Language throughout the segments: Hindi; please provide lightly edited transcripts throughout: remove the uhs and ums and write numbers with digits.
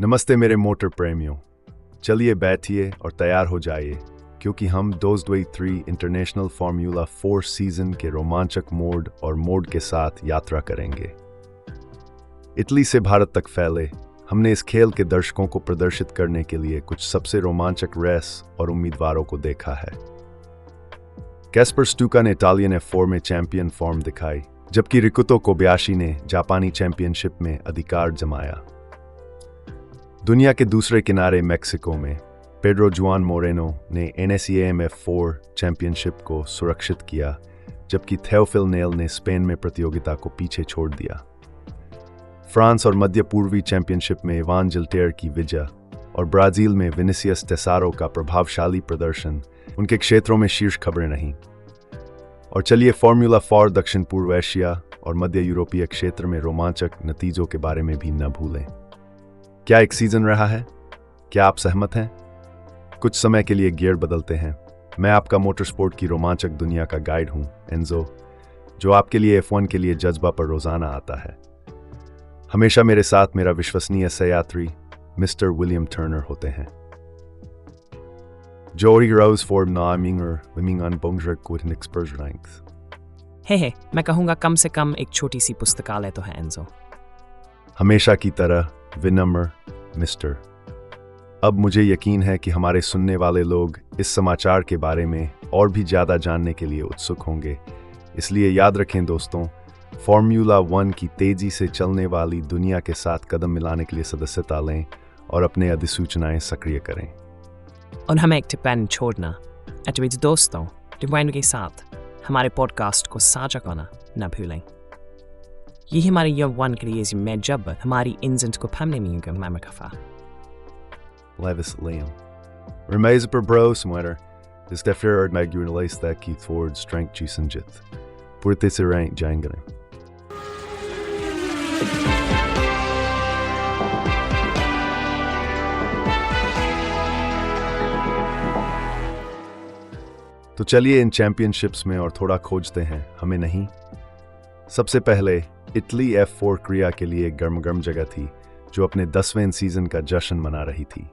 नमस्ते मेरे मोटर प्रेमियों, चलिए बैठिए और तैयार हो जाइए क्योंकि हम 2023 इंटरनेशनल फार्मूला 4 सीजन के रोमांचक मोड और मोड के साथ यात्रा करेंगे। इटली से भारत तक फैले हमने इस खेल के दर्शकों को प्रदर्शित करने के लिए कुछ सबसे रोमांचक रेस और उम्मीदवारों को देखा है। कैस्पर स्टूका ने इटालियन F4 में चैंपियन फॉर्म दिखाई, जबकि रिकुतो कोबयाशी ने जापानी चैंपियनशिप में अधिकार जमाया। दुनिया के दूसरे किनारे मेक्सिको में पेड्रो जुआन मोरेनो ने NACAM F4 चैंपियनशिप को सुरक्षित किया, जबकि थेओफिल नेल ने स्पेन में प्रतियोगिता को पीछे छोड़ दिया। फ्रांस और मध्य पूर्वी चैंपियनशिप में इवान जिल्टेर की विजय और ब्राजील में विनिसियस टेसारो का प्रभावशाली प्रदर्शन उनके क्षेत्रों में शीर्ष खबरें रहीं। और चलिए फार्मूला 4 दक्षिण पूर्व एशिया और मध्य यूरोपीय क्षेत्र में रोमांचक नतीजों के बारे में भी न भूलें। क्या एक सीजन रहा है? क्या आप सहमत हैं? कुछ समय के लिए गियर बदलते हैं। मैं आपका मोटरस्पोर्ट की रोमांचक दुनिया का गाइड हूं, एंजो, जो आपके लिए F1 के लिए जज्बा पर रोजाना आता है। हमेशा मेरे साथ मेरा विश्वसनीय सहयात्री मिस्टर विलियम टर्नर होते हैं। Joey Rose for Naiminger Wiming an Bongjer Guten Expertranks. हे मैं कहूँगा कम से कम एक छोटी सी पुस्तकालय तो है एंजो। हमेशा की तरह विनम्र मिस्टर। अब मुझे यकीन है कि हमारे सुनने वाले लोग इस समाचार के बारे में और भी ज़्यादा जानने के लिए उत्सुक होंगे। इसलिए याद रखें दोस्तों, फार्मूला 1 की तेज़ी से चलने वाली दुनिया के साथ कदम मिलाने के लिए सदस्यता लें और अपने अधिसूचनाएं सक्रिय करें। और हमें एक टिप्पणी छोड़ना एटवीज दोस्तों टिप्पणी के साथ हमारे पॉडकास्ट को साझा करना न भूलें। ये हमारे यौवन के लिए मैं जब हमारी इंजन को पहनने में यूं मैं कफा Levis Liam. Remais per bros mutter. This defter erd mag unalace that key forward strength chisenjit. Put this rank jangane. तो चलिए इन चैंपियनशिप्स में और थोड़ा खोजते हैं, हमें नहीं। सबसे पहले इटली F4 क्रिया के लिए एक गर्म जगह थी जो अपने 10वें सीजन का जश्न मना रही थी।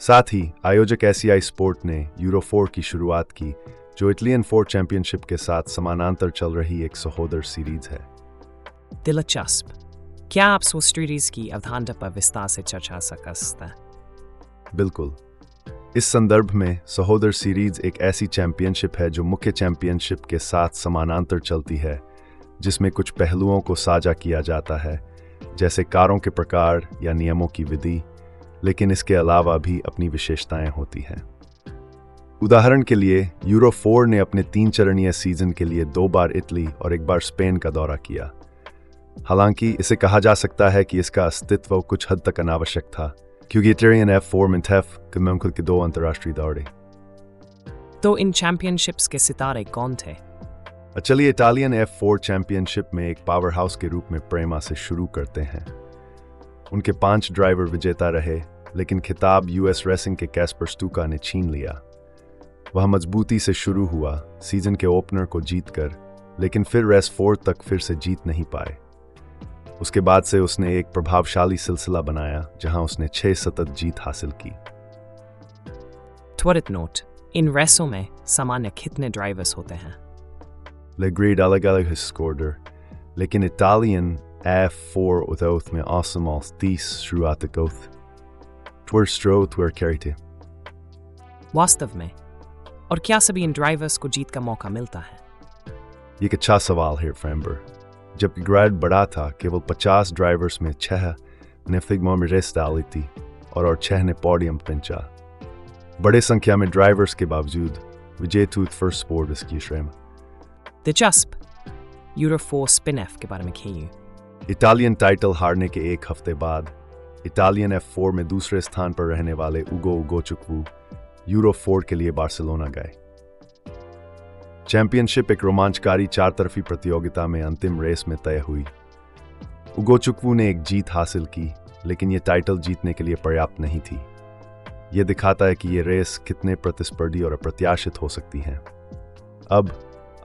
साथ ही आयोजक एशियाई स्पोर्ट ने यूरो 4 की शुरुआत की, जो इटलियन 4 चैंपियनशिप के साथ समानांतर चल रही एक सहोदर सीरीज है। दिलचस्प। क्या आप सो सीरीज की अवधारणा पर विस्तार से चर्चा कर सकते हैं? बिल्कुल। इस संदर्भ में सहोदर सीरीज एक ऐसी चैंपियनशिप है जो मुख्य चैंपियनशिप के साथ समानांतर चलती है, जिसमें कुछ पहलुओं को साझा किया जाता है, जैसे कारों के प्रकार या नियमों की विधि, लेकिन इसके अलावा भी अपनी विशेषताएं होती हैं। उदाहरण के लिए यूरो 4 ने अपने 3 चरणीय सीजन के लिए 2 बार इटली और 1 बार स्पेन का दौरा किया। हालांकि इसे कहा जा सकता है कि इसका अस्तित्व कुछ हद तक अनावश्यक था, क्योंकि इटालियन F4 में मुमकिन के 2 अंतर्राष्ट्रीय दौरे। तो इन चैंपियनशिप्स के सितारे कौन थे? चलिए इटालियन F4 चैंपियनशिप में एक पावर हाउस के रूप में प्रेमा से शुरू करते हैं। उनके 5 ड्राइवर विजेता रहे, लेकिन खिताब US रेसिंग के कैस्पर स्टूका ने छीन लिया। वह मजबूती से शुरू हुआ सीजन के ओपनर को जीतकर, लेकिन फिर रेस 4 तक फिर से जीत नहीं पाए। उसके बाद से उसने एक प्रभावशाली सिलसिला बनाया जहां उसने 6 सतत जीत हासिल की। त्वरित नोट, इन रेसों में सामान्य कितने ड्राइवर्स होते हैं? लेग्रीड अलग-अलग स्कोरर, लेकिन इटालियन F4 उतौथ में आसमाल 30 शुरुआत गोथ ट्वर स्ट्रो ट्वर कैरिटे। वास्तव में, और क्या सभी इन ड्राइवर्स को जीत का मौका मिलता है? ये एक अच्छा सवाल है फ्रेम्बर। जबकि ग्रेड बड़ा था, केवल 50 ड्राइवर्स में 6 ने फिग्मा में रेस डाली थी और 6 ने पोडियम पिंचा। बड़े संख्या में ड्राइवर्स के बावजूद विजेता फर्स्ट स्पोर्ट इसकी श्रेम। दिलचस्प। यूरो 4 स्पिन एफ के बारे में कहिए। इटालियन टाइटल हारने के 1 हफ्ते बाद इटालियन F4 में दूसरे स्थान पर रहने वाले उगो उगोचुक्वू यूरो 4 के लिए बार्सिलोना गए। चैंपियनशिप एक रोमांचकारी 4 तरफी प्रतियोगिता में अंतिम रेस में तय हुई। उगोचुक्वू ने एक जीत हासिल की, लेकिन यह टाइटल जीतने के लिए पर्याप्त नहीं थी। यह दिखाता है कि यह रेस कितने प्रतिस्पर्धी और अप्रत्याशित हो सकती है। अब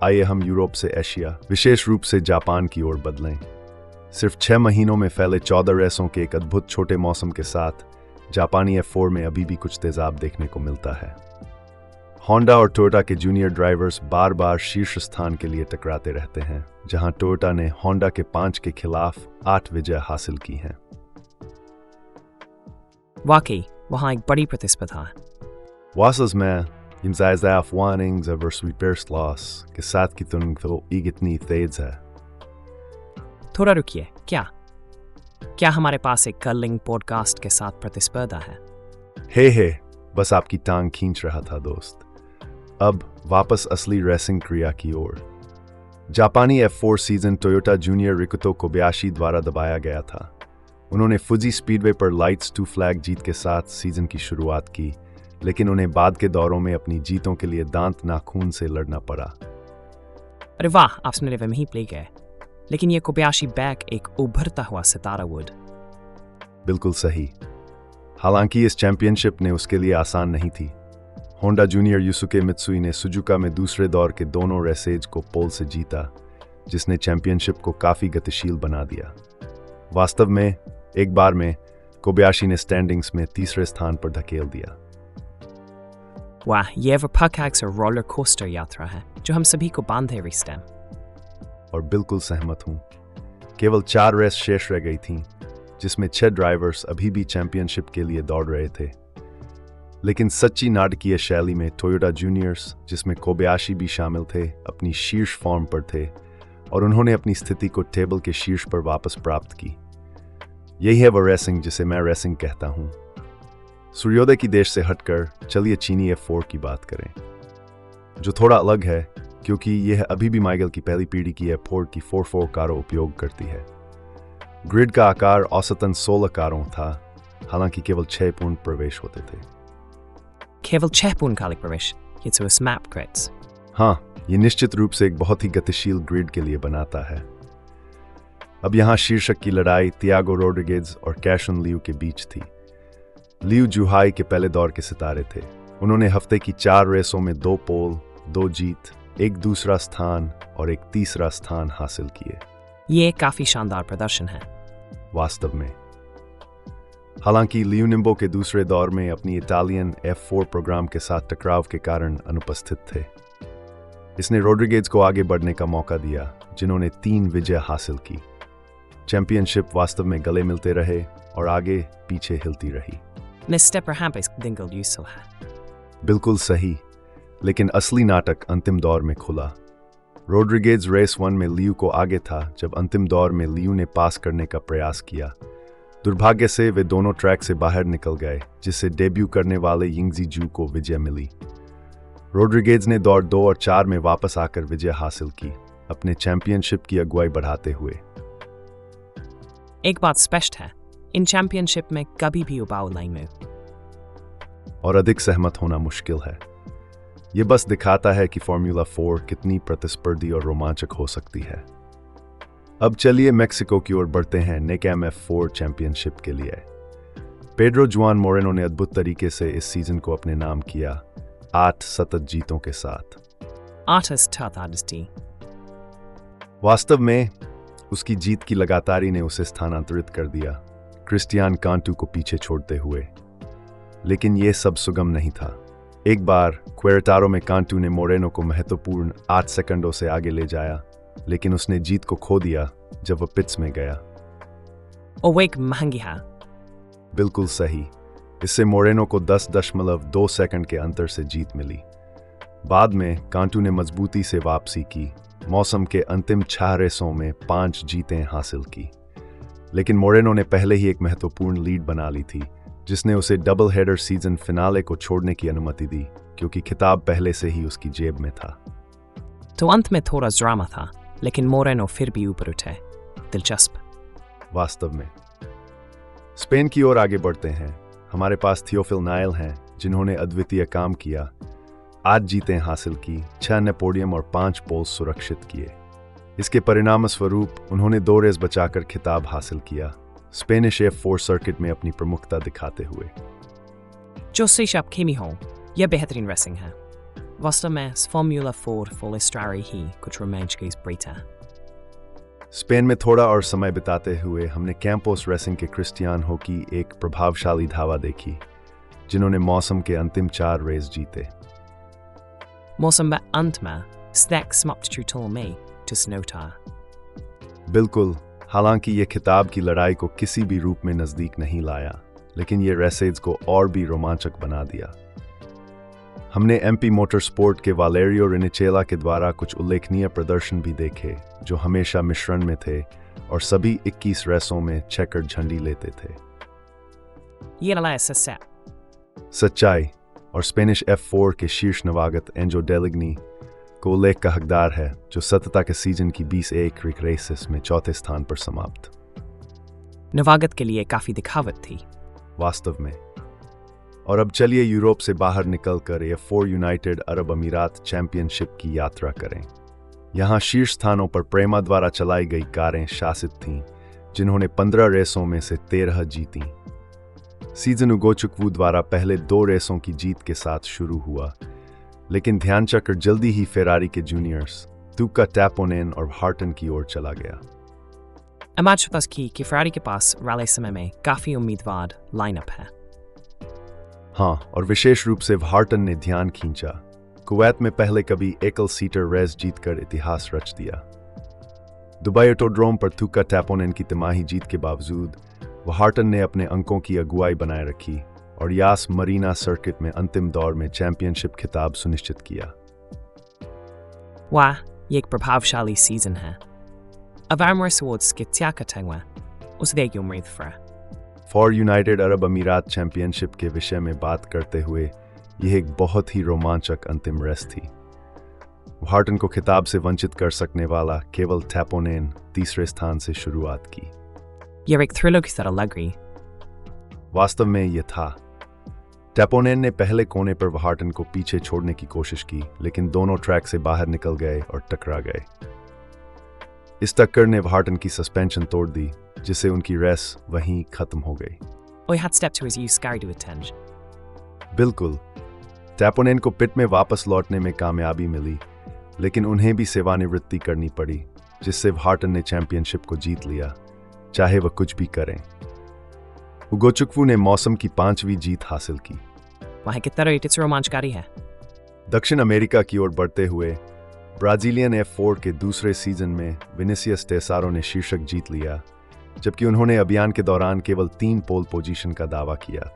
आइए हम यूरोप से एशिया, विशेष रूप से जापान की ओर बदलें। सिर्फ 6 महीनों में फैले 14 रेसों के एक अद्भुत छोटे मौसम के साथ जापानी F4 में अभी भी कुछ तेजाब देखने को मिलता है। होंडा और टोयोटा के जूनियर ड्राइवर्स बार बार शीर्ष स्थान के लिए टकराते रहते हैं, जहां टोयोटा ने होंडा के 5 के खिलाफ 8 विजय हासिल की हैं। वाकई वहां एक बड़ी प्रतिस्पर्धा है। Was es mehr im F1 versus Supersloss gesagt कि तुम इतनी तेज है। थोड़ा रुकिए, क्या हमारे पास एक कर्लिंग पॉडकास्ट के साथ प्रतिस्पर्धा है? हे बस आपकी टांग खींच रहा था दोस्त। अब वापस असली रेसिंग क्रिया की ओर। जापानी F4 सीजन टोयोटा जूनियर रिकुतो कोबयाशी द्वारा दबाया गया था। उन्होंने फुजी स्पीडवे पर लाइट्स 2 फ्लैग जीत के साथ सीजन की शुरुआत की, लेकिन उन्हें बाद के दौरों में अपनी जीतों के लिए दांत नाखून से लड़ना पड़ा। अरे वाह, आप सुनने में ही प्ले गए। लेकिन ये कोबयाशी बैक एक उभरता हुआ सितारा वुड। बिल्कुल सही। हालांकि इस चैंपियनशिप ने उसके लिए आसान नहीं थी। होंडा जूनियर युसुके मित्सुई ने सुजुका में दूसरे दौर के दोनों रेसेज को पोल से जीता, जिसने चैंपियनशिप को काफी गतिशील बना दिया। वास्तव में एक बार में कोबयाशी ने स्टैंडिंग्स में तीसरे स्थान पर धकेल दिया। वाह, ये एवरपैक्स और रोलर कोस्टर यात्रा है जो हम सभी को बांधे रिश्ते। और बिल्कुल सहमत हूं। केवल 4 रेस शेष रह गई थीं, जिसमें 6 ड्राइवर्स अभी भी चैंपियनशिप के लिए दौड़ रहे थे। लेकिन सच्ची नाटकीय शैली में टोयोटा जूनियर्स, जिसमें कोबयाशी भी शामिल थे, अपनी शीर्ष फॉर्म पर थे और उन्होंने अपनी स्थिति को टेबल के शीर्ष पर वापस प्राप्त की। यही है वह रेसिंग जिसे मैं रेसिंग कहता हूं। सूर्योदय की देश से हटकर चलिए चीनी F4 की बात करें, जो थोड़ा अलग है क्योंकि यह अभी भी माइगल की पहली पीढ़ी की F4 की 4-4 कारों उपयोग करती है। ग्रिड का आकार औसतन 16 कारों था, हालांकि केवल 6 पूर्ण प्रवेश होते थे। केवल 6 पूर्णकालिक प्रवेश, ये तो स्मैप ग्रिड्स। हाँ, ये निश्चित रूप से एक बहुत ही गतिशील ग्रिड के लिए बनाता है। अब यहाँ शीर्षक की लड़ाई थियागो रोड्रिगेज और कैशन लियू के बीच थी। लियू जुहाई के पहले दौर के सितारे थे। उन्होंने हफ्ते की 4 रेसों में 2 पोल, 2 जीत, एक दूसरा स्थान और एक तीसरा स्थान हासिल किए। ये काफी शानदार प्रदर्शन है। वास्तव में। हालांकि लियू निम्बो के दूसरे दौर में अपनी इटालियन F4 प्रोग्राम के साथ टकराव के कारण अनुपस्थित थे। इसने रोड्रिगेज को आगे बढ़ने का मौका दिया, जिन्होंने 3 विजय हासिल की। चैंपियनशिप वास्तव में गले मिलते रहे और आगे पीछे हिलती रही। बिल्कुल सही, लेकिन असली नाटक अंतिम दौर में खुला। रोड्रिगेज रेस 1 में लियू को आगे था, जब अंतिम दौर में लियू ने पास करने का प्रयास किया। दुर्भाग्य से वे दोनों ट्रैक से बाहर निकल गए, जिससे डेब्यू करने वाले यिंगजी जू को विजय मिली। रोड्रिगेज ने दौर 2 और 4 में वापस आकर विजय हासिल की, अपने चैंपियनशिप की अगुवाई बढ़ाते हुए। एक बात स्पष्ट है, इन चैंपियनशिप में कभी भी उबाऊ नहीं में और अधिक सहमत होना मुश्किल है। ये बस दिखाता है कि फॉर्मूला 4 कितनी प्रतिस्पर्धी और रोमांचक हो सकती है। अब चलिए मेक्सिको की ओर बढ़ते हैं नेकैम F4 चैंपियनशिप के लिए। पेड्रो जुआन मोरेनो ने अद्भुत तरीके से इस सीजन को अपने नाम किया, 8 सतत जीतों के साथ। वास्तव में उसकी जीत की लगातारी ने उसे स्थानांतरित कर दिया, क्रिस्टियान कांटू को पीछे छोड़ते हुए। लेकिन यह सब सुगम नहीं था। एक बार क्वेरेटारो में कांटू ने मोरेनो को महत्वपूर्ण 8 सेकंडों से आगे ले जाया, लेकिन उसने जीत को खो दिया जब वह पिट्स में गया। ओवेक महंगी है। बिल्कुल सही। इससे मोरेनो को 10.2 सेकंड के अंतर से जीत मिली। बाद में कांटू ने मजबूती से वापसी की, मौसम के अंतिम 6 रेसों में 5 जीतें हासिल की। लेकिन मोरेनो ने पहले ही एक महत्वपूर्ण लीड बना ली थी, जिसने उसे डबल हेडर सीजन फिनाले को छोड़ने की अनुमति दी, क्योंकि खिताब पहले से ही उसकी जेब में था। तो अंत में थोड़ा ड्रामा था, लेकिन मोरेनो फिर भी ऊपर उठे। दिलचस्प। वास्तव में। स्पेन की ओर आगे बढ़ते हैं। हमारे पास थियोफिल नायल हैं, जिन्होंने अद्वितीय काम किया। 8 जीतें हासिल की, 6 ने पोडियम और 5 पोल्स सुरक्षित किए। इसके परिणाम स्वरूप उन्होंने 2 रेस बचाकर खिताब हासिल किया, स्पेनिश F4 सर्किट में अपनी प्रमुखता दिखाते हुए। जो सीशाप खेमी हो, यह बेहतरीन रेसिंग है। वास्तव में फॉर्मूला 4 फॉल स्ट्रारी ही कुछ रोमांच की ब्रीता। स्पेन में थोड़ा और समय बिताते हुए हमने कैंपोस रेसिंग के क्रिस्टियानो की एक प्रभावशाली धावा देखी, जिन्होंने मौसम के अंतिम 4 रेस जीते। मौसम में अंत में स्नैक समाप्त टूटल में to snowta। बिल्कुल, हालांकि ये खिताब की लड़ाई को किसी भी रूप में नजदीक नहीं लाया, लेकिन ये रेसेज को और भी रोमांचक बना दिया। हमने एमपी मोटरस्पोर्ट के वालेरियो रिनिचेला के द्वारा कुछ उल्लेखनीय प्रदर्शन भी देखे, जो हमेशा मिश्रण में थे और सभी 21 रेसों में चेकर्ड झंडी लेते थे। ये रहा सच्चा सच्चाई और स्पेनिश F4 के शीर्ष नवागत एंजो डेलिग्नी को उल्लेख का हकदार है, जो सतता के सीजन की 20 रेसेस में चौथे स्थान पर समाप्त। नवागत के लिए काफी दिखावट थी वास्तव में। और अब चलिए यूरोप से बाहर निकलकर F4 यूनाइटेड अरब अमीरात चैंपियनशिप की यात्रा करें। यहाँ शीर्ष स्थानों पर प्रेमा द्वारा चलाई गई कारें शासित थीं, जिन्होंने 15 रेसों में से 13 जीतीं। सीजन उगोचुक्वू द्वारा पहले 2 रेसों की जीत के साथ शुरू हुआ, लेकिन ध्यान चक्र जल्दी ही फेरारी के जूनियर्स तुका टैपोनेन और हार्टन की ओर चला गया। इमेज होता कि फेरारी के पास रैली समय में काफी उम्मीदवार लाइनअप है। हाँ, और विशेष रूप से हार्टन ने ध्यान खींचा। कुवैत में पहले कभी एकल सीटर रेस जीतकर इतिहास रच दिया। दुबई ऑटोड्रोम पर तुका टैपोनेन की तिमाही जीत के बावजूद हार्टन ने अपने अंकों की अगुवाई बनाए रखी और यास मरीना सर्किट में अंतिम दौर में चैंपियनशिप खिताब सुनिश्चित किया। वाह, ये एक प्रभावशाली सीजन है। अब आर्मर्स अवार्ड्स के क्या कटेंगे उस देगी उम्मीद फ्रा। फॉर यूनाइटेड अरब अमीरात चैंपियनशिप के विषय में बात करते हुए यह एक बहुत ही रोमांचक अंतिम रेस थी। हार्टन को खिताब से वंचित कर सकने वाला केवल टैपोनेन तीसरे स्थान से शुरुआत की। यह एक थ्रिलर की तरह लग रही। वास्तव में यह था। टैपोनेन ने पहले कोने पर हार्टन को पीछे छोड़ने की कोशिश की, लेकिन दोनों ट्रैक से बाहर निकल गए और टकरा गए। इस टक्कर ने हार्टन की सस्पेंशन तोड़ दी, जिससे उनकी रेस वहीं खत्म हो गई। बिल्कुल, टैपोनेन को पिट में वापस लौटने में कामयाबी मिली, लेकिन उन्हें भी सेवानिवृत्ति करनी पड़ी, जिससे हार्टन ने चैंपियनशिप को जीत लिया, चाहे वह कुछ भी करें। उगोचुक्वू ने मौसम की 5वीं जीत हासिल की। वहाँ कितना रेट रोमांचकारी है। दक्षिण अमेरिका की ओर बढ़ते हुए ब्राजीलियन F4 के दूसरे सीजन में विनिसियस टेसारो ने शीर्षक जीत लिया, जबकि उन्होंने अभियान के दौरान केवल 3 पोल पोजीशन का दावा किया।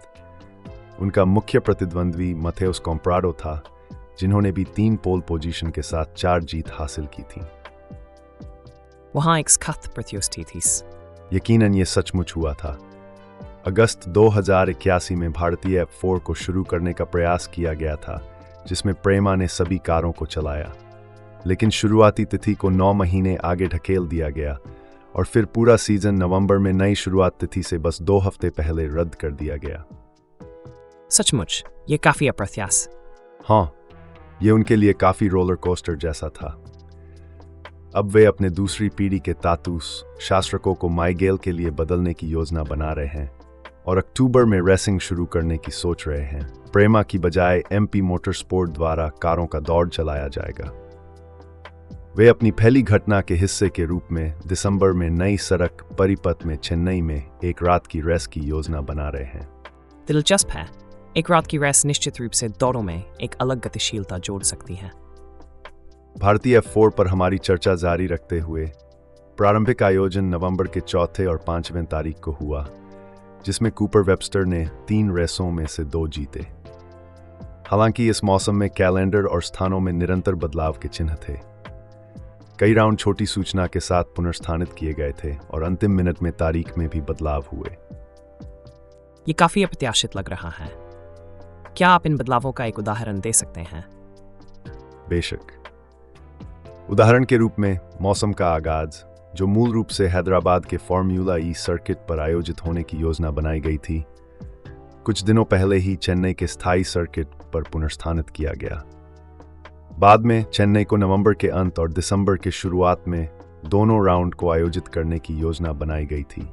उनका मुख्य प्रतिद्वंद्वी मथेउस कॉम्प्राडो था, जिन्होंने भी 3 पोल पोजीशन के साथ 4 जीत हासिल की थी। वहाँ एक सख्त प्रतियोगिता थी। यकीनन ये सचमुच हुआ था। अगस्त 2081 में भारतीय F4 को शुरू करने का प्रयास किया गया था, जिसमें प्रेमा ने सभी कारों को चलाया, लेकिन शुरुआती तिथि को 9 महीने आगे ढकेल दिया गया और फिर पूरा सीजन नवंबर में नई शुरुआत तिथि से बस 2 हफ्ते पहले रद्द कर दिया गया। सचमुच ये काफी अप्रत्याश। हाँ, ये उनके लिए काफी रोलर कोस्टर जैसा था। अब वे अपने दूसरी पीढ़ी के तातूस शास्त्रकों को माइगेल के लिए बदलने की योजना बना रहे हैं और अक्टूबर में रेसिंग शुरू करने की सोच रहे हैं। प्रेमा की बजाय एमपी मोटरस्पोर्ट द्वारा कारों का दौड़ चलाया जाएगा। वे अपनी पहली घटना के हिस्से के रूप में दिसंबर में नई सड़क परिपथ में चेन्नई में एक रात की रेस की योजना बना रहे हैं। दिलचस्प है। एक रात की रेस निश्चित रूप से दौड़ों में एक अलग गतिशीलता जोड़ सकती है। भारतीय F4 पर हमारी चर्चा जारी रखते हुए प्रारंभिक आयोजन नवंबर के 4 और 5वें तारीख को हुआ, जिसमें कूपर वेबस्टर ने 3 रेसों में से 2 जीते। हालांकि इस मौसम में कैलेंडर और स्थानों में निरंतर बदलाव के चिन्ह थे। कई राउंड छोटी सूचना के साथ पुनर्स्थानित किए गए थे और अंतिम मिनट में तारीख में भी बदलाव हुए। ये काफी अप्रत्याशित लग रहा है। क्या आप इन बदलावों का एक उदाहरण दे सकते हैं? बेशक। उदाहरण के रूप में मौसम का आगाज, जो मूल रूप से हैदराबाद के फॉर्मूला ई सर्किट पर आयोजित होने की योजना बनाई गई थी, कुछ दिनों पहले ही चेन्नई के स्थायी सर्किट पर पुनर्स्थानित किया गया। बाद में चेन्नई को नवंबर के अंत और दिसंबर के शुरुआत में दोनों राउंड को आयोजित करने की योजना बनाई गई थी,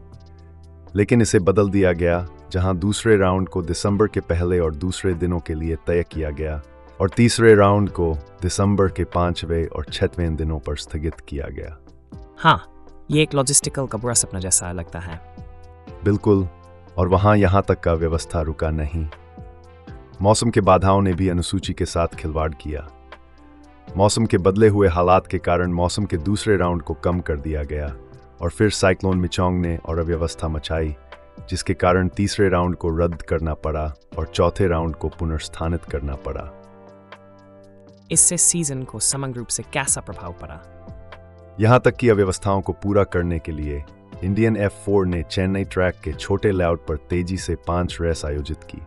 लेकिन इसे बदल दिया गया, जहां दूसरे राउंड को दिसंबर के पहले और दूसरे दिनों के लिए तय किया गया और तीसरे राउंड को दिसंबर के 5वें और 6वें दिनों पर स्थगित किया गया। हाँ, ये एक लॉजिस्टिकल का बुरा सपना जैसा लगता है। बिल्कुल, और वहाँ यहाँ तक का व्यवस्था रुका नहीं। मौसम के बाधाओं ने भी अनुसूची के साथ खिलवाड़ किया। मौसम के बदले हुए हालात के कारण मौसम के दूसरे राउंड को कम कर दिया गया और फिर साइक्लोन मिचोंग ने और अव्यवस्था मचाई, जिसके कारण तीसरे राउंड को रद्द करना पड़ा और चौथे राउंड को पुनर्स्थानित करना पड़ा। इससे सीजन को समग्र रूप से कैसा प्रभाव पड़ा? यहाँ तक कि अव्यवस्थाओं को पूरा करने के लिए इंडियन F4 ने चेन्नई ट्रैक के छोटे लेआउट पर तेजी से 5 रेस आयोजित की।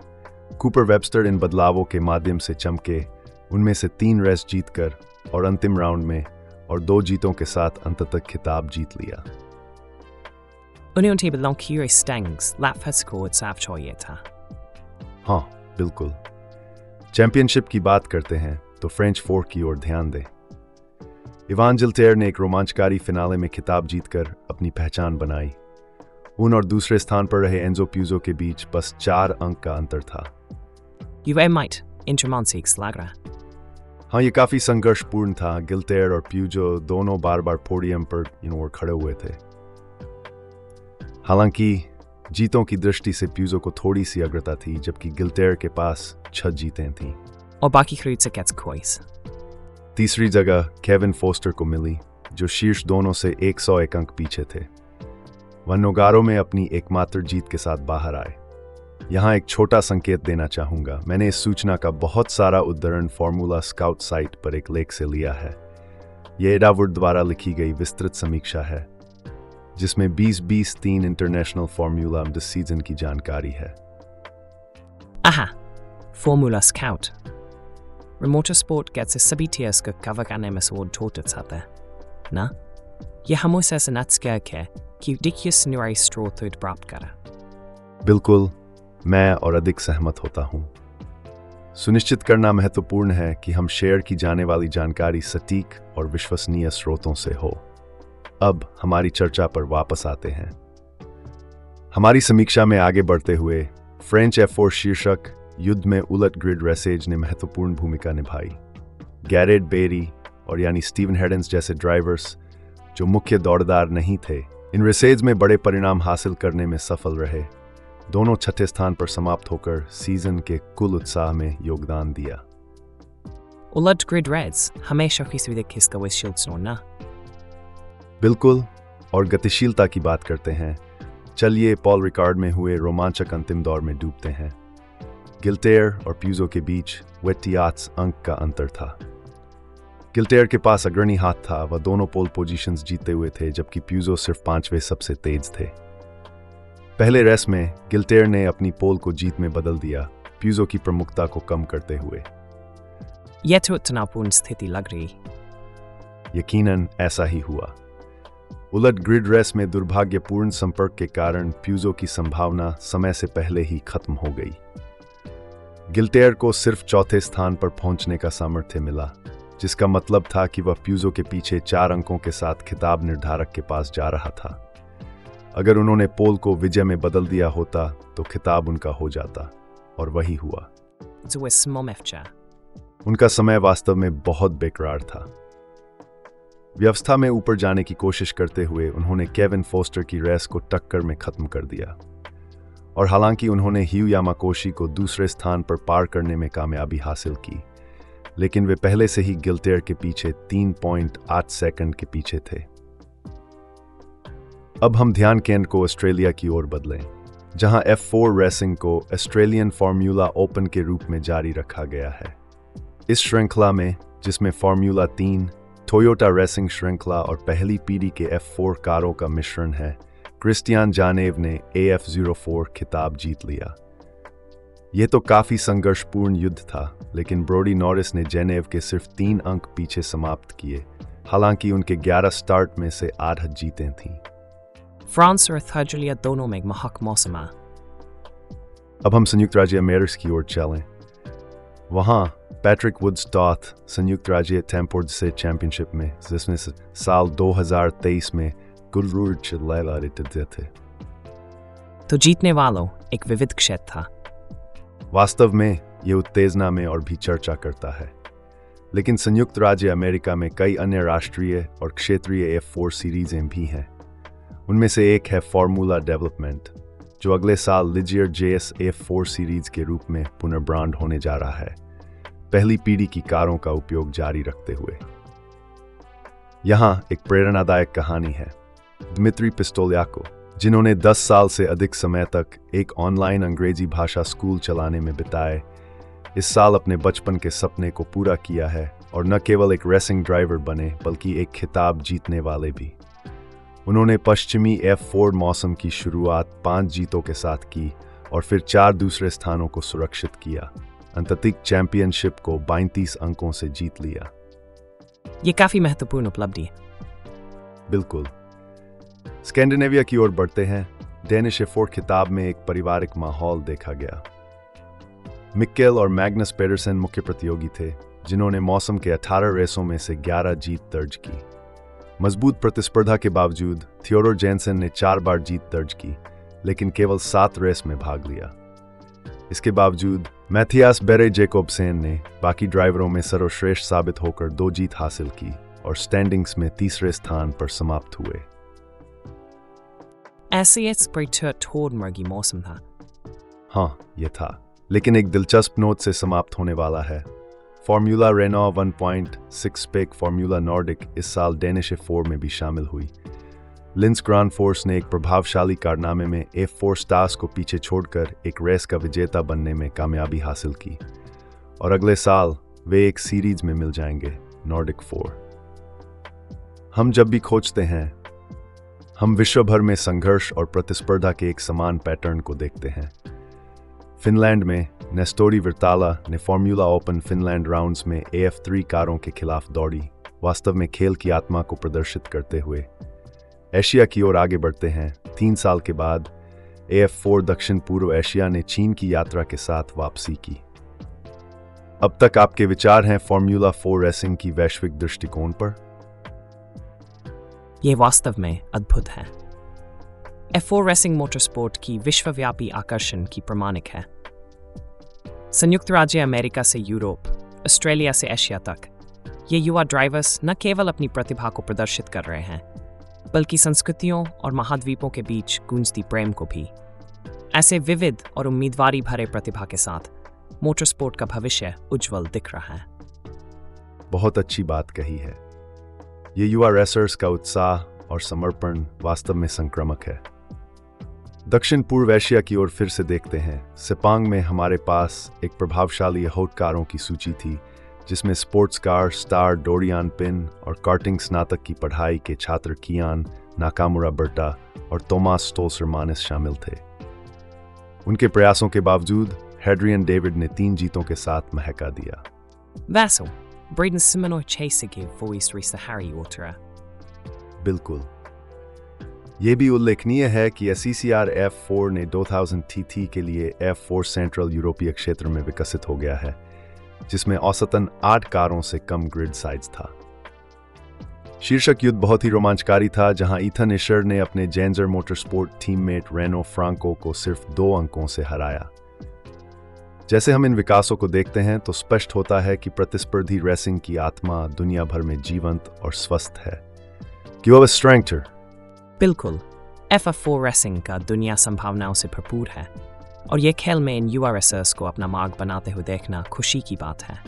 कूपर वेबस्टर इन बदलावों के माध्यम से चमके, उनमें से 3 रेस जीतकर और अंतिम राउंड में और 2 जीतों के साथ अंततः खिताब जीत लिया। Unity belong Kiri Stengs, Lapfesco साफ छोड़िए था। हाँ, बिल्कुल। चैंपियनशिप की बात करते हैं तो फ्रेंच 4 की ओर ध्यान दें। इवान जिल्टेर ने एक रोमांचकारी फिनाले में खिताब जीतकर अपनी पहचान बनाई। उन और दूसरे स्थान पर रहे एंजो प्यूजो के बीच बस 4 अंक का अंतर था। UMite Intermonseeks लग रहा। हाँ, ये काफी संघर्षपूर्ण था। गिल्टेर और प्यूजो दोनों बार बार पोडियम पर खड़े हुए थे। हालांकि जीतों की दृष्टि से प्यूजो को थोड़ी सी अग्रता थी, जबकि गिल्टेर के पास 6 जीतें थीं। और बाकी खरीद से कैट्स कोइस। तीसरी जगह केविन फोस्टर को मिली, जो शीर्ष दोनों से 101 अंक पीछे थे। वह नोगारो में अपनी एकमात्र जीत के साथ बाहर आए। यहाँ एक छोटा संकेत देना चाहूंगा। मैंने इस सूचना का बहुत सारा उद्धरण फॉर्मूला स्काउट साइट पर एक लेख से लिया है। यह एडावुड द्वारा लिखी गई विस्तृत समीक्षा है, जिसमें 2023 इंटरनेशनल फॉर्मूला दिस सीजन की जानकारी है। आहा, फॉर्मूला स्काउट मोटरस्पोर्ट कैसे सभी टीयर्स को कवर करने में स्वोड छोटे साथ है ना? यह हमेशा से नत्सकैक है कि डिकियस न्यूरी स्ट्रोथुड प्राप्त करा। बिल्कुल, मैं और अधिक सहमत होता हूँ। सुनिश्चित करना महत्वपूर्ण है कि हम शेयर की जाने वाली जानकारी सटीक और विश्वसनीय स्रोतों से हो। अब हमारी चर्चा पर वापस आते हैं। हमारी समीक्षा में आगे बढ़ते हुए फ्रेंच F4 शीर्षक युद्ध में उलट ग्रिड रेसेज ने महत्वपूर्ण भूमिका निभाई। गैरेट बेरी और यानी स्टीवन हेडेंस जैसे ड्राइवर्स, जो मुख्य दौड़दार नहीं थे, इन रेसेज में बड़े परिणाम हासिल करने में सफल रहे। दोनों छठे स्थान पर समाप्त होकर सीजन के कुल उत्साह में योगदान दिया। उलट ग्रिड रेड्स हमेशा किसी भी किसका विशिल्ट ना। बिल्कुल, और गतिशीलता की बात करते हैं। चलिए पॉल रिकार्ड में हुए रोमांचक अंतिम दौर में डूबते हैं। गिल्टेर और प्यूजो के बीच 28 अंक का अंतर था। गिल्टेर के पास अग्रणी हाथ था, वह दोनों पोल पोजीशंस जीते हुए थे, जबकि प्यूजो सिर्फ 5वें सबसे तेज थे। पहले रेस में गिल्टेर ने अपनी पोल को जीत में बदल दिया, प्यूजो की प्रमुखता को कम करते हुए। यह तो तनावपूर्ण स्थिति लग रही। यकीनन ऐसा ही हुआ। उलट ग्रिड रेस में दुर्भाग्यपूर्ण संपर्क के कारण प्यूजो की संभावना समय से पहले ही खत्म हो गई। गिल्टेर को सिर्फ चौथे स्थान पर पहुंचने का सामर्थ्य मिला, जिसका मतलब था कि वह प्यूजो के पीछे 4 अंकों के साथ खिताब निर्धारक के पास जा रहा था। अगर उन्होंने पोल को विजय में बदल दिया होता तो खिताब उनका हो जाता, और वही हुआ। उनका समय वास्तव में बहुत बेकरार था। व्यवस्था में ऊपर जाने की कोशिश करते हुए उन्होंने केविन फोस्टर की रेस को टक्कर में खत्म कर दिया, और हालांकि उन्होंने ह्यू यामाकोशी को दूसरे स्थान पर पार करने में कामयाबी हासिल की, लेकिन वे पहले से ही गिल्टेर के पीछे 3.8 सेकंड के पीछे थे। अब हम ध्यान केंद्र को ऑस्ट्रेलिया की ओर बदलें, जहां F4 रेसिंग को ऑस्ट्रेलियन फार्मूला ओपन के रूप में जारी रखा गया है। इस श्रृंखला में, जिसमें फार्मूला 3, टोयोटा रेसिंग श्रृंखला और पहली पीढ़ी के F4 कारों का मिश्रण है, क्रिस्टियान जानेव ने AF04 खिताब जीत लिया। यह तो काफी संघर्षपूर्ण युद्ध था, लेकिन ब्रोडी नॉरिस ने जेनेव के सिर्फ 3 अंक पीछे समाप्त किए, हालांकि उनके 11 स्टार्ट में से 8 जीतें थीं। फ्रांस और ऑस्ट्रेलिया दोनों में महक मौसम। अब हम संयुक्त राज्य अमेरिका की ओर चलें। वहां पैट्रिक वुड्स-टॉथ संयुक्त राज्य टेम्पोर्ड से चैंपियनशिप में, जिसमें साल 2023 में गुलरूड चिल्लाते थे, तो जीतने वालों एक विविध क्षेत्र था। वास्तव में ये उत्तेजना में और भी चर्चा करता है, लेकिन संयुक्त राज्य अमेरिका में कई अन्य राष्ट्रीय और क्षेत्रीय F4 सीरीजें भी हैं, उनमें से एक है फॉर्मूला डेवलपमेंट, जो अगले साल लिजियर JS F4 सीरीज के रूप में पुनर्ब्रांड होने जा रहा है, पहली पीढ़ी की कारों का उपयोग जारी रखते हुए। यहाँ एक प्रेरणादायक कहानी है दिमित्री पिस्तोलियाको, जिन्होंने 10 साल से अधिक समय तक एक ऑनलाइन अंग्रेजी भाषा स्कूल चलाने में बिताए, इस साल अपने बचपन के सपने को पूरा किया है और न केवल एक रेसिंग ड्राइवर बने बल्कि एक खिताब जीतने वाले भी। उन्होंने पश्चिमी F4 मौसम की शुरुआत 5 जीतों के साथ की और फिर 4 दूसरे स्थानों को सुरक्षित किया। अंततः चैंपियनशिप को 32 अंकों से जीत लिया। ये काफी महत्वपूर्ण उपलब्धि है। बिल्कुल। स्कैंडिनेविया की ओर बढ़ते हैं। डेनिश F4 खिताब में एक पारिवारिक माहौल देखा गया। मिक्केल और मैग्नस पेडरसन मुख्य प्रतियोगी थे, जिन्होंने मौसम के 18 रेसों में से 11 जीत दर्ज की। मजबूत प्रतिस्पर्धा के बावजूद थियोडोर जेनसन ने 4 बार जीत दर्ज की, लेकिन केवल 7 रेस में भाग लिया। इसके बावजूद मैथियास बेरे जेकोब्सेन ने बाकी ड्राइवरों में सर्वश्रेष्ठ साबित होकर 2 जीत हासिल की और स्टैंडिंग्स में तीसरे स्थान पर समाप्त हुए। ऐसे मर्गी मौसम था। हाँ, ये था, लेकिन एक दिलचस्प नोट से समाप्त होने वाला है। Formula Renault 1.6 spec Formula Nordic इस साल डेनिश F4 में भी शामिल हुई। लिंस ग्रांड फोर्स ने एक प्रभावशाली कारनामे में F4 स्टार्स को पीछे छोड़कर एक रेस का विजेता बनने में कामयाबी हासिल की और अगले साल वे एक सीरीज में मिल जाएंगे, नॉर्डिक 4। हम जब भी खोजते हैं, हम विश्व भर में संघर्ष और प्रतिस्पर्धा के एक समान पैटर्न को देखते हैं। फिनलैंड में नेस्टोरी विर्ताला ने फॉर्मूला ओपन फिनलैंड राउंड्स में AF3 कारों के खिलाफ दौड़ी, वास्तव में खेल की आत्मा को प्रदर्शित करते हुए। एशिया की ओर आगे बढ़ते हैं। 3 साल के बाद AF4 दक्षिण पूर्व एशिया ने चीन की यात्रा के साथ वापसी की। अब तक आपके विचार हैं फॉर्मूला 4 रेसिंग की वैश्विक दृष्टिकोण पर? यह वास्तव में अद्भुत है। F4 रेसिंग मोटरस्पोर्ट की विश्वव्यापी आकर्षण की प्रमाणिक है। संयुक्त राज्य अमेरिका से यूरोप, ऑस्ट्रेलिया से एशिया तक, ये युवा ड्राइवर्स न केवल अपनी प्रतिभा को प्रदर्शित कर रहे हैं, बल्कि संस्कृतियों और महाद्वीपों के बीच गूंजती प्रेम को भी। ऐसे विविध और उम्मीदवारी भरे प्रतिभा के साथ मोटरस्पोर्ट का भविष्य उज्जवल दिख रहा है। बहुत अच्छी बात कही है। ये युवा रेसर्स का उत्साह और समर्पण वास्तव में संक्रामक है। दक्षिण पूर्व एशिया की ओर फिर से देखते हैं। सेपांग में हमारे पास एक प्रभावशाली यहूद कारों की सूची थी, जिसमें स्पोर्ट्स कार स्टार डोरियान पिन और कार्टिंग स्नातक की पढ़ाई के छात्र कियान नाकामुरा बर्टा और तोमास स्टोल्सरमानिस शामिल थे। उनके प्रयासों के बावजूद हेड्रियन डेविड ने 3 जीतों के साथ महका दिया। Vassal, Braden Simonor Chasige voice Risa Harry Water. बिल्कुल। ये भी उल्लेखनीय है कि SECR F4 ने 2000 TT के लिए F4 सेंट्रल यूरोपीय क्षेत्र में विकसित हो गया है, जिसमें औसतन 8 कारों से कम ग्रिड साइज था। शीर्षक युद्ध बहुत ही रोमांचकारी था, जहां ईथन इशर ने अपने जेंजर मोटरस्पोर्ट टीममेट रेनो फ्रांको को सिर्फ 2 अंकों से हराया। जैसे हम इन विकासों को देखते हैं तो स्पष्ट होता है कि प्रतिस्पर्धी रेसिंग की आत्मा दुनिया भर में जीवंत और स्वस्थ है। बिल्कुल, FF4 रेसिंग का दुनिया संभावनाओं से भरपूर है और ये खेल में इन युवा रेसर्स को अपना मार्ग बनाते हुए देखना खुशी की बात है।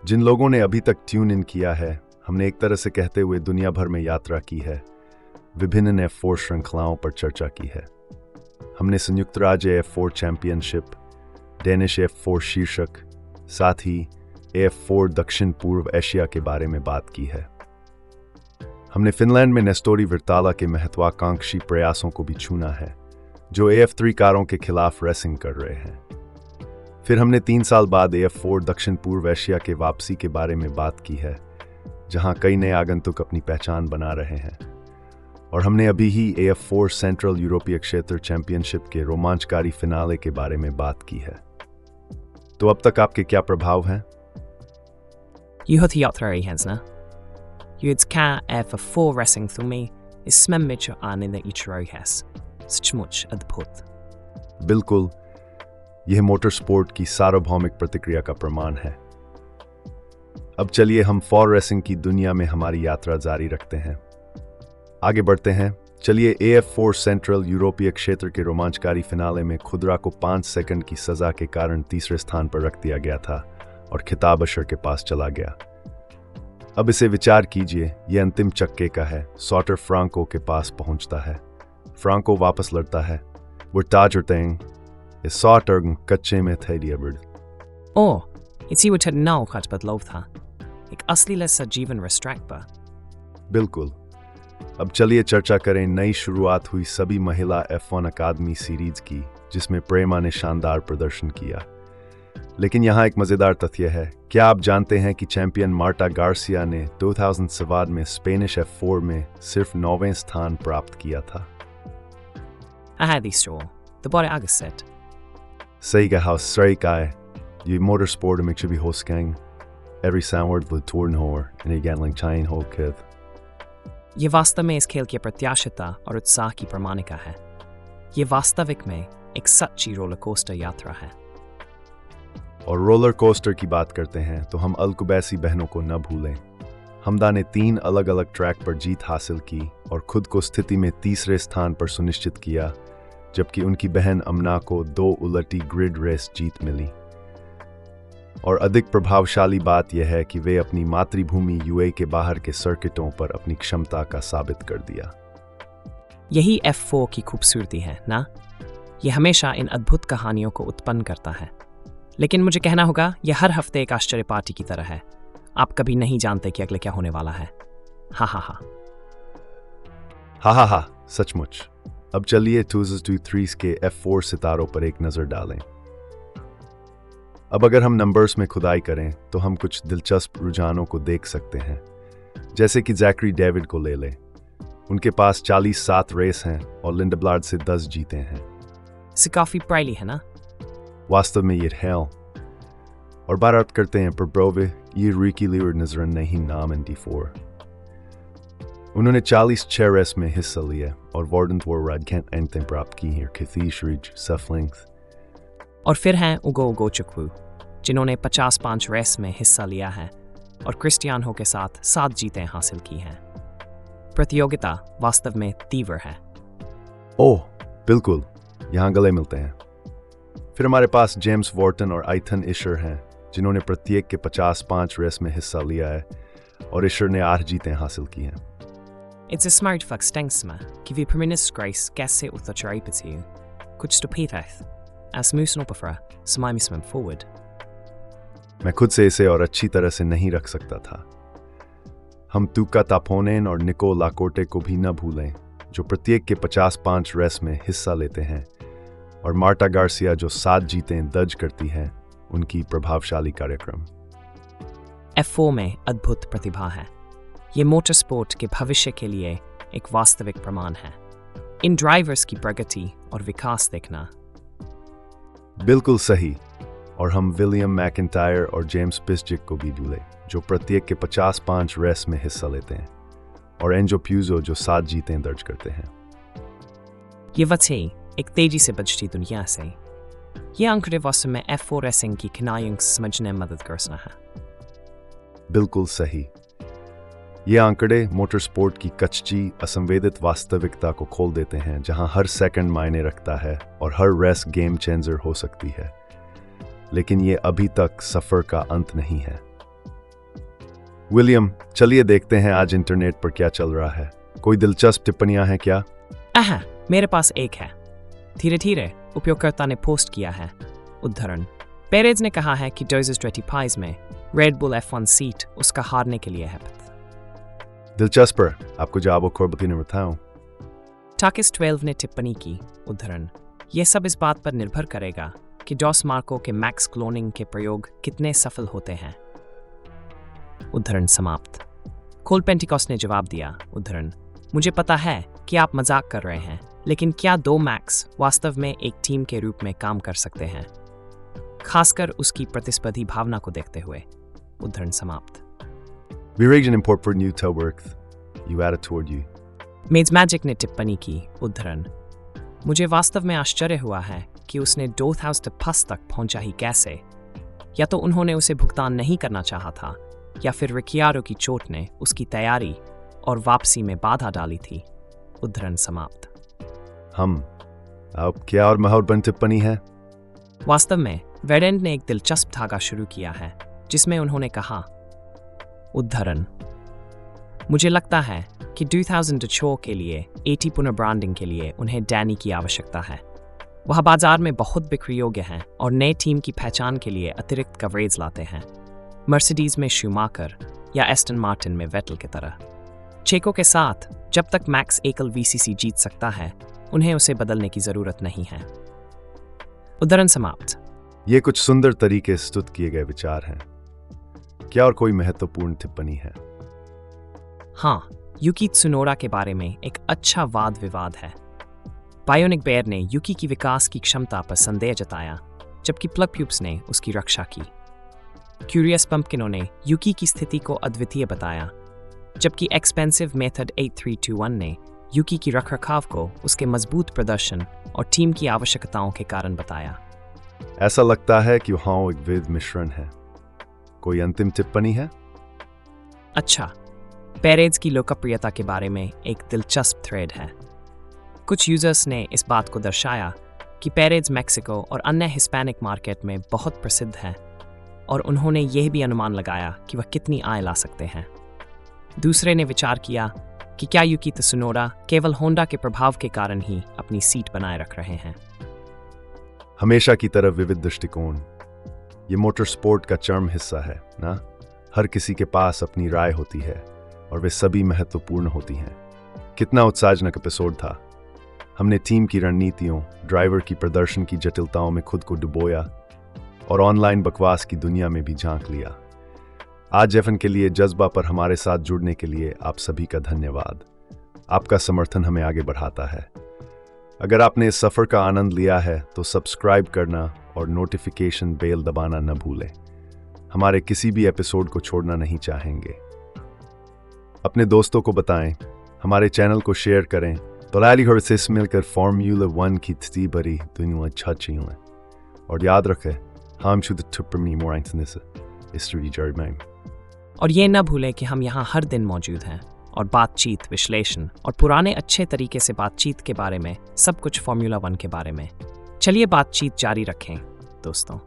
जिन लोगों ने अभी तक ट्यून इन किया है, हमने एक तरह से कहते हुए दुनिया भर में यात्रा की है, विभिन्न F4 श्रृंखलाओं पर चर्चा की है। हमने संयुक्त राज्य F4 चैंपियनशिप, डेनिश F4 शीर्षक, साथ ही F4 दक्षिण पूर्व एशिया के बारे में बात की है। हमने फिनलैंड में नेस्टोरी विर्ताला के महत्वाकांक्षी प्रयासों को भी छूना है, जो AF3 कारों के खिलाफ रेसिंग कर रहे हैं। फिर हमने 3 साल बाद AF4 दक्षिण पूर्व एशिया के वापसी के बारे में बात की है, जहां कई नए आगंतुक अपनी पहचान बना रहे हैं। और हमने अभी ही AF4 सेंट्रल यूरोपीय क्षेत्र चैंपियनशिप के रोमांचकारी फिनाले के बारे में बात की है। तो अब तक आपके क्या प्रभाव हैं? FF4 रेसिंग तुम्हें इसमें मिचो आने ने इचरोई है, सचमुच अद्भुत। बिल्कुल, यह मोटरस्पोर्ट की सार्वभौमिक प्रतिक्रिया का प्रमाण है। अब चलिए हम 4 रेसिंग की दुनिया में हमारी यात्रा जारी रखते हैं। आगे बढ़ते हैं चलिए AF4 सेंट्रल यूरोपीय क्षेत्र के रोमांचकारी फिनाले में खुदरा को 5 सेकंड की सजा के कारण तीसरे स्थान पर रख दिया गया था और खिताब अशर के पास चला गया। अब इसे विचार कीजिए, यह अंतिम चक्के का है। सॉटर फ्रांको के पास पहुंचता है। फ्रांको वापस लड़ता है। वो ताजरतेंग इस सॉटर कच्चे में थे डियबर्ड। Åh, it's ju ett naukat på ett lov था। एक असली लस्सा जीवन रेस्ट्रैक्ट पर। बिल्कुल। अब चलिए चर्चा करें नई शुरुआत हुई सभी महिला F1 अकादमी सीरीज की, जिसमें प्रेमा ने शानदार प्रदर्शन किया। लेकिन यहाँ एक मजेदार तथ्य है। क्या आप जानते हैं कि चैंपियन मार्टा गार्सिया ने 2007 में स्पेनिश F4 में सिर्फ 9वें स्थान प्राप्त किया था? Jag hade i så. Det bara jag sett. सही कहा, strike है। ये motorsport में भी हो सकेंगे। Every soundword with torn hor and again like chain ho kid. ये वास्तव में इस खेल की प्रत्याशिता और उत्साह की प्रमाणिका है। ये वास्तविक में एक सच्ची रोलर कोस्टर यात्रा है। और रोलर कोस्टर की बात करते हैं तो हम अलकुबैसी बहनों को न भूलें। हमदा ने 3 अलग अलग ट्रैक पर जीत हासिल की और खुद को स्थिति में तीसरे स्थान पर सुनिश्चित किया, जबकि उनकी बहन अमना को 2 उलटी ग्रिड रेस जीत मिली। और अधिक प्रभावशाली बात यह है कि वे अपनी मातृभूमि यूए के बाहर के सर्किटों पर अपनी क्षमता का साबित कर दिया। यही F4 की खूबसूरती है ना? ये हमेशा इन अद्भुत कहानियों को उत्पन्न करता है। लेकिन मुझे कहना होगा, यह हर हफ्ते एक आश्चर्य पार्टी की तरह है। आप कभी नहीं जानते कि अगले क्या होने वाला है। हा हा हा हा हा हा, सचमुच। अब चलिए 2023 के F4 सितारों पर एक नजर डालें। अब अगर हम नंबर्स में खुदाई करें तो हम कुछ दिलचस्प रुझानों को देख सकते हैं। जैसे कि जैकरी डेविड को ले लें। उनके पास 47 रेस हैं और लिंडब्लाड से 10 जीते हैं। से काफी प्राइली है ना? वास्तव में ये है। और बात करते हैं पर ब्रोवे, ये रिकी लीवर नजर नहीं नाम ND4। उन्होंने 46 रेस में हिस्सा लिया और वार्डन अंतिम प्राप्त की है खतीश रिज सफलिंग्स। और फिर हैं उगो चुकवू, जिन्होंने 55 रेस में हिस्सा लिया है और क्रिस्टियानो के साथ 7 जीतें हासिल की हैं। प्रतियोगिता वास्तव में तीव्र है। ओह बिल्कुल, यहाँ गले मिलते हैं। फिर हमारे पास जेम्स वॉर्टन और आइथन इशर हैं, जिन्होंने प्रत्येक के 55 रेस में हिस्सा लिया है और इशर ने 8 जीतें हासिल की हैं। It's a smart fuck stängsma, कि vi preminis grace gasse uta charipetiu. Kuch stupideth. As musen opera, smimismen forward. मैं खुद से इसे और अच्छी तरह से नहीं रख सकता था। हम तुका तापोनेन और निको लाकोटे को भी न भूलें, जो प्रत्येक के 55 रेस में हिस्सा लेते हैं, और मार्टा गार्सिया जो 7 जीतें दर्ज करती हैं, उनकी प्रभावशाली कार्यक्रम। F4 में अद्भुत प्रतिभा है। ये मोटर स्पोर्ट के भविष्य के लिए एक वास्तविक प्रमाण है। इन ड्राइवर्स की प्रगति और विकास देखना। बिल्कुल सही। और हम विलियम मैकिंटायर और जेम्स पिस्जिक को भी भूले, जो प्रत्येक के 55 रेस में हिस्सा लेते हैं, और एंजो प्यूजो जो 7 जीतें दर्ज करते हैं। ये वजह एक तेजी से बदलती दुनिया से ये आंकड़े वास्तव में F4 रेसिंग की खिनाइयों समझने में मदद करना है। बिल्कुल सही। ये आंकड़े मोटर स्पोर्ट की कच्ची असंवेदित वास्तविकता को खोल देते हैं, जहां हर सेकंड मायने रखता है और हर रेस गेम चेंजर हो सकती है। लेकिन ये अभी तक सफर का अंत नहीं है। विलियम, चलिए देखते हैं आज इंटरनेट पर क्या चल रहा है। कोई दिलचस्प टिप्पणियां हैं क्या? मेरे पास एक है। धीरे धीरे उपयोगकर्ता ने पोस्ट किया है। उदाहरण, पेरेज ने कहा है कि 2025 में रेड बुल F1 सीट उसका हारने के लिए है। दिलचस्प। आपको जवाब खोरबती ने बताऊं। टाकिस 12 ने टिप्पणी की। उदाहरण, यह सब इस बात पर निर्भर करेगा कि डॉस मार्को के मैक्स क्लोनिंग के प्रयोग कितने सफल होते हैं। उदाहरण समाप्त। कोल पेंटिकॉस ने जवाब दिया। उदाहरण, मुझे पता है कि आप मजाक कर रहे हैं, लेकिन क्या 2 मैक्स वास्तव में एक टीम के रूप में काम कर सकते हैं, खासकर उसकी प्रतिस्पर्धी भावना को देखते हुए। उदाहरण समाप्त। We rage an import for new Telworth. You added toward you. मेज मैजिक ने टिप्पणी की। उदाहरण, मुझे वास्तव में आश्चर्य हुआ है कि उसने 2000 तक पहुंचा ही कैसे। या तो उन्होंने उसे भुगतान नहीं करना चाहा था, या फिर रिकियारो की चोट ने उसकी तैयारी और वापसी में बाधा डाली थी। उद्धरण समाप्त। हम अब क्या और महत्वपूर्ण टिप्पणी है? वास्तव में वेडेंट ने एक दिलचस्प धागा शुरू किया है जिसमें उन्होंने कहा, उद्धरण, मुझे लगता है कि 2004 के लिए 80 पुनर्ब्रांडिंग के लिए उन्हें डैनी की आवश्यकता है। वह बाजार में बहुत बिक्री योग्य हैं और नए टीम की पहचान के लिए अतिरिक्त कवरेज लाते हैं, मर्सिडीज में शूमाकर या एस्टन मार्टिन में वेटल की तरह। चेको के साथ जब तक मैक्स एकल वीसीसी जीत सकता है, उन्हें उसे बदलने की जरूरत नहीं है। उद्धरण समाप्त। ये कुछ सुंदर तरीके से स्तुत किए गए विचार हैं। क्या और कोई महत्वपूर्ण टिप्पणी है? हाँ, युकी त्सुनोडा के बारे में एक अच्छा वाद विवाद है। बायोनिक बेयर ने युकी की विकास की क्षमता पर संदेह जताया, जबकि प्लग प्यूब्स ने उसकी रक्षा की। क्यूरियस पंपकिनों ने युकी की स्थिति को अद्वितीय बताया, जबकि एक्सपेंसिव मेथड 8321 ने युकी की रखरखाव को उसके मजबूत प्रदर्शन और टीम की आवश्यकताओं के कारण बताया। ऐसा लगता है कि वहाँ एक विविध मिश्रण है। कोई अंतिम टिप्पणी है? अच्छा, पेरेज की लोकप्रियता के बारे में एक दिलचस्प थ्रेड है। कुछ यूजर्स ने इस बात को दर्शाया कि पेरेज मैक्सिको और अन्य हिस्पैनिक मार्केट में बहुत प्रसिद्ध है, और उन्होंने यह भी अनुमान लगाया कि वह कितनी आय ला सकते हैं। दूसरे ने विचार किया कि क्या युकी त्सुनोडा केवल होंडा के प्रभाव के कारण ही अपनी सीट बनाए रख रहे हैं। हमेशा की तरह विविध दृष्टिकोण। ये मोटर स्पोर्ट का चरम हिस्सा है ना? हर किसी के पास अपनी राय होती है और वे सभी महत्वपूर्ण होती हैं। कितना उत्साहजनक एपिसोड था। हमने टीम की रणनीतियों, ड्राइवर की प्रदर्शन की जटिलताओं में खुद को डुबोया और ऑनलाइन बकवास की दुनिया में भी झांक लिया। आज F1 के लिए जज्बा पर हमारे साथ जुड़ने के लिए आप सभी का धन्यवाद। आपका समर्थन हमें आगे बढ़ाता है। अगर आपने इस सफ़र का आनंद लिया है तो सब्सक्राइब करना और नोटिफिकेशन बेल दबाना न भूलें। हमारे किसी भी एपिसोड को छोड़ना नहीं चाहेंगे। अपने दोस्तों को बताएं, हमारे चैनल को शेयर करें तो लाली से मिलकर फॉर्मूला 1 की स्थिति भरी दुनिया अच्छी हुए। और याद रखें, हम शुद्ध टिप्पणी मोराइंसनेस और ये न भूलें कि हम यहाँ हर दिन मौजूद हैं और बातचीत, विश्लेषण और पुराने अच्छे तरीके से बातचीत के बारे में, सब कुछ फॉर्मूला 1 के बारे में। चलिए बातचीत जारी रखें दोस्तों।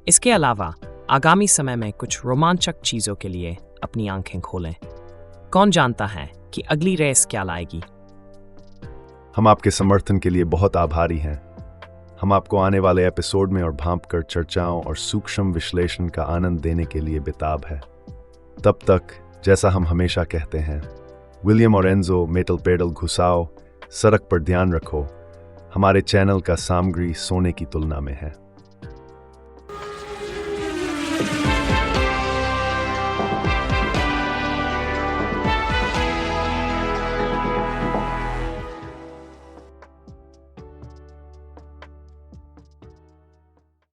इसके अलावा आगामी समय में कुछ रोमांचक चीज़ों के लिए अपनी आंखें खोलें। कौन जानता है कि अगली रेस क्या लाएगी। हम आपके समर्थन के लिए बहुत आभारी हैं। हम आपको आने वाले एपिसोड में और भांप कर चर्चाओं और सूक्ष्म विश्लेषण का आनंद देने के लिए बेताब है। तब तक, जैसा हम हमेशा कहते हैं, विलियम और एंजो मेटल पेडल घुसाओ, सड़क पर ध्यान रखो। हमारे चैनल का सामग्री सोने की तुलना में है।